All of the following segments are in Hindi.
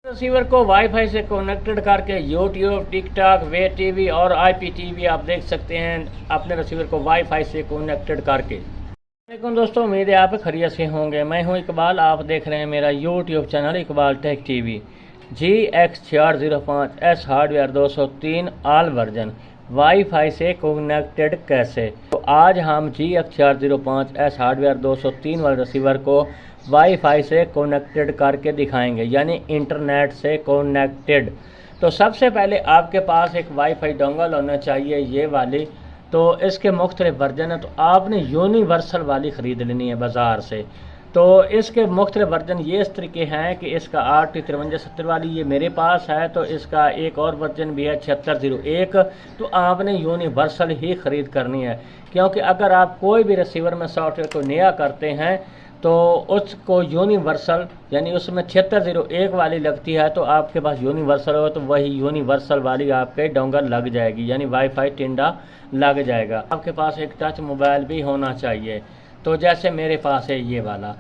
रिसीवर को वाईफाई से कनेक्टेड करके यूट्यूब, टिकटॉक, वे टीवी और IPTV आप देख सकते हैं अपने रिसीवर को वाईफाई से कनेक्टेड करके। वालेकुम दोस्तों, उम्मीद है आप खैरियत से होंगे। मैं हूं इकबाल, आप देख रहे हैं मेरा YouTube channel Iqbal tech TV. GX405S hardware 203 all version WiFi से कनेक्टेड कैसे। तो आज हम GX405S हार्डवेयर 203 वाले रिसीवर को वाईफाई से कनेक्टेड करके दिखाएंगे, यानी इंटरनेट से कनेक्टेड। तो सबसे पहले आपके पास एक वाईफाई डोंगल होना चाहिए, ये वाली। तो इसके मुख्तलिफ वर्जन है, तो आपने यूनिवर्सल वाली ख़रीद लेनी है बाज़ार से। तो इसके मुख्तलिफ वर्जन ये इस तरीके हैं कि इसका RT5370 वाली ये मेरे पास है, तो इसका एक और वर्जन भी है 7601। तो आपने यूनिवर्सल ही ख़रीद करनी है, क्योंकि अगर आप कोई भी रिसीवर में सॉफ्टवेयर को नया करते हैं तो उसको यूनिवर्सल यानी उसमें 7601 वाली लगती है, तो आपके पास यूनिवर्सल हो तो वही यूनिवर्सल वाली आपके डोंगल लग जाएगी, यानी वाईफाई टिंडा लग जाएगा। आपके पास एक टच मोबाइल भी होना चाहिए, तो जैसे मेरे पास है ये वाला।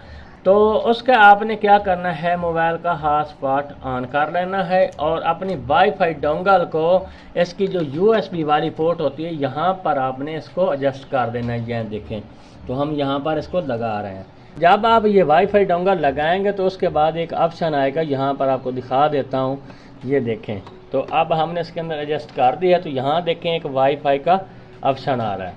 तो उसका आपने क्या करना है, मोबाइल का हॉटस्पॉट ऑन कर लेना है और अपनी वाईफाई डोंगल को इसकी जो USB वाली पोर्ट होती है यहाँ पर आपने इसको एडजस्ट कर देना है। ये देखें, तो हम यहाँ पर इसको लगा रहे हैं। जब आप ये वाईफाई डोंगल लगाएंगे तो उसके बाद एक ऑप्शन आएगा, यहाँ पर आपको दिखा देता हूँ, ये देखें। तो अब हमने इसके अंदर एडजस्ट कर दिया, तो यहाँ देखें एक वाईफाई का ऑप्शन आ रहा है।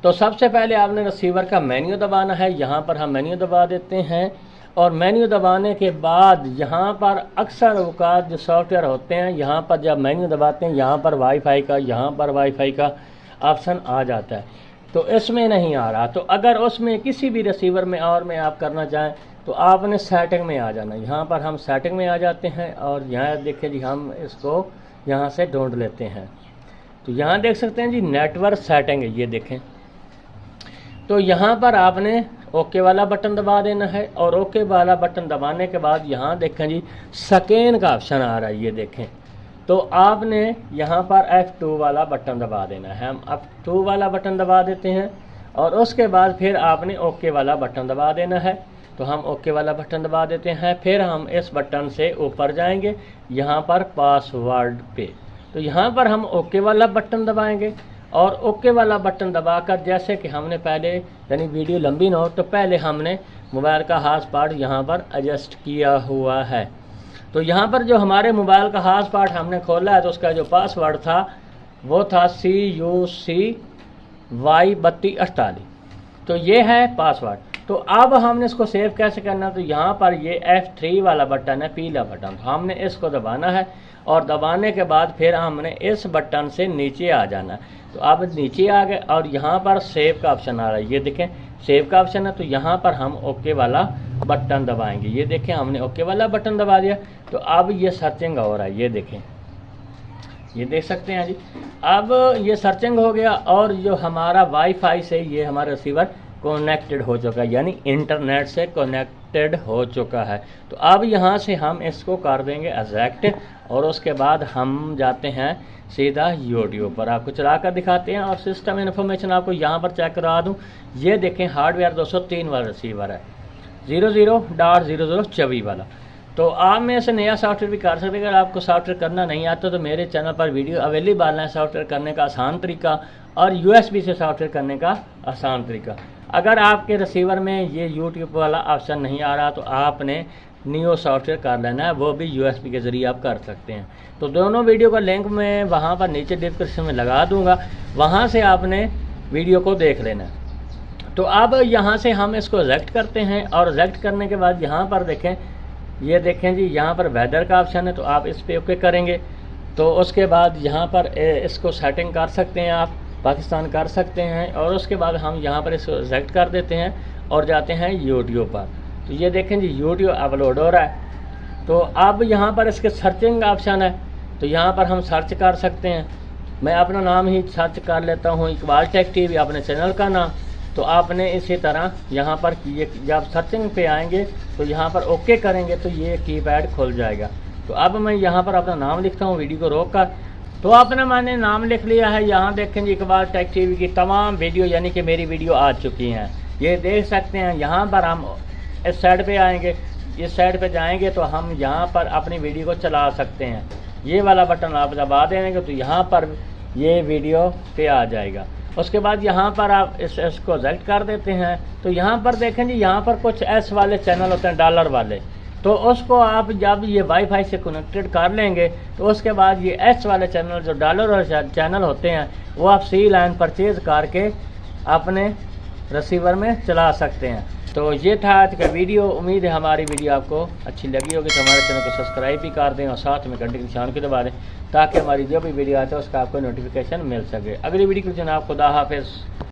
तो सबसे पहले आपने रिसीवर का मेन्यू दबाना है, यहाँ पर हम मेन्यू दबा देते हैं। और मेन्यू दबाने के बाद यहाँ पर अक्सर औकात जो सॉफ्टवेयर होते हैं, यहाँ पर जब मेन्यू दबाते हैं यहाँ पर वाईफाई का ऑप्शन आ जाता है, तो इसमें नहीं आ रहा। तो अगर उसमें किसी भी रिसीवर में और में आप करना चाहें तो आपने सेटिंग में आ जाना। यहाँ पर हम सेटिंग में आ जाते हैं और यहाँ देखें जी, हम इसको यहाँ से ढूंढ लेते हैं। तो यहाँ देख सकते हैं जी नेटवर्क सेटिंग है, ये देखें। तो यहाँ पर आपने ओके वाला बटन दबा देना है और ओके वाला बटन दबाने के बाद यहाँ देखें जी स्कैन का ऑप्शन आ रहा है, ये देखें। तो आपने यहाँ पर F2 वाला बटन दबा देना है। हम F2 वाला बटन दबा देते हैं और उसके बाद फिर आपने ओके वाला बटन दबा देना है। तो हम ओके वाला बटन दबा देते हैं, फिर हम इस बटन से ऊपर जाएंगे यहाँ पर पासवर्ड पे। तो यहाँ पर हम ओके वाला बटन दबाएंगे और ओके वाला बटन दबाकर जैसे कि हमने पहले, यानी वीडियो लंबी ना हो, तो पहले हमने मोबाइल का हॉटस्पॉट यहाँ पर एडजस्ट किया हुआ है। तो यहाँ पर जो हमारे मोबाइल का हॉटस्पॉट हमने खोला है, तो उसका जो पासवर्ड था वो था CUCY3248। तो ये है पासवर्ड। तो अब हमने इसको सेव कैसे करना, तो यहाँ पर ये F3 वाला बटन है, पीला बटन, तो हमने इसको दबाना है और दबाने के बाद फिर हमने इस बटन से नीचे आ जाना है। तो अब नीचे आ गए और यहाँ पर सेव का ऑप्शन आ रहा है, ये देखें सेव का ऑप्शन है। तो यहाँ पर हम ओके वाला बटन दबाएंगे, ये देखें हमने ओके वाला बटन दबा दिया। तो अब ये सर्चिंग हो रहा है, ये देखें, ये देख सकते हैं जी। अब ये सर्चिंग हो गया और जो हमारा वाईफाई से ये हमारा रिसीवर कनेक्टेड हो चुका है, यानी इंटरनेट से कनेक्टेड हो चुका है। तो अब यहाँ से हम इसको कर देंगे एजेक्ट और उसके बाद हम जाते हैं सीधा यूट्यूब पर। आपको चला कर दिखाते हैं और सिस्टम इन्फॉर्मेशन आपको यहाँ पर चेक करवा दूँ। ये देखें हार्डवेयर 203 वाला रिसीवर है, 00.0024 वाला। तो आप में से नया सॉफ्टवेयर भी कर सकते हैं। अगर आपको सॉफ्टवेयर करना नहीं आता तो मेरे चैनल पर वीडियो अवेलेबल है सॉफ्टवेयर करने का आसान तरीका और USB से सॉफ्टवेयर करने का आसान तरीका। अगर आपके रिसीवर में ये YouTube वाला ऑप्शन नहीं आ रहा तो आपने न्यू सॉफ्टवेयर कर लेना है, वो भी USB के ज़रिए आप कर सकते हैं। तो दोनों वीडियो का लिंक मैं वहाँ पर नीचे डिस्क्रिप्शन में लगा दूँगा, वहाँ से आपने वीडियो को देख लेना है। तो अब यहाँ से हम इसको रिजेक्ट करते हैं और रिजेक्ट करने के बाद यहाँ पर देखें, ये देखें जी यहाँ पर वेदर का ऑप्शन है, तो आप इस पर ओके करेंगे। तो उसके बाद यहाँ पर इसको सेटिंग कर सकते हैं, आप पाकिस्तान कर सकते हैं और उसके बाद हम यहाँ पर इसको रिजेक्ट कर देते हैं और जाते हैं यूट्यूब पर। तो ये देखें जी यूट्यूब अपलोड हो रहा है। तो अब यहाँ पर इसके सर्चिंग ऑप्शन है, तो यहाँ पर हम सर्च कर सकते हैं। मैं अपना नाम ही सर्च कर लेता हूँ, इकबाल टेक टीवी, अपने चैनल का नाम। तो आपने इसी तरह यहाँ पर जब सर्चिंग पे आएंगे तो यहाँ पर ओके करेंगे तो ये कीपैड खुल जाएगा। तो अब मैं यहाँ पर अपना नाम लिखता हूँ वीडियो को रोक कर। तो आपने मैंने नाम लिख लिया है। यहाँ देखें जी इकबाल टेक टीवी की तमाम वीडियो यानी कि मेरी वीडियो आ चुकी हैं, ये देख सकते हैं। यहाँ पर हम इस साइड पे आएंगे इस साइड पे जाएंगे तो हम यहाँ पर अपनी वीडियो को चला सकते हैं। ये वाला बटन आप दबा देंगे तो यहाँ पर ये वीडियो पे आ जाएगा। उसके बाद यहाँ पर आप इसको सेलेक्ट कर देते हैं तो यहाँ पर देखें जी, यहाँ पर कुछ एस वाले चैनल होते हैं, डॉलर वाले, तो उसको आप जब ये वाईफाई से कनेक्टेड कर लेंगे तो उसके बाद ये एस वाले चैनल, जो डॉलर वाले चैनल होते हैं, वो आप सी लाइन परचेज करके अपने रिसीवर में चला सकते हैं। तो ये था आज का वीडियो। उम्मीद है हमारी वीडियो आपको अच्छी लगी होगी, तो हमारे चैनल को सब्सक्राइब भी कर दें और साथ में घंटे के निशान को दबा दें ताकि हमारी जो भी वीडियो आती है उसका आपको नोटिफिकेशन मिल सके। अगली वीडियो के लिए जनाब खुदा हाफिज़।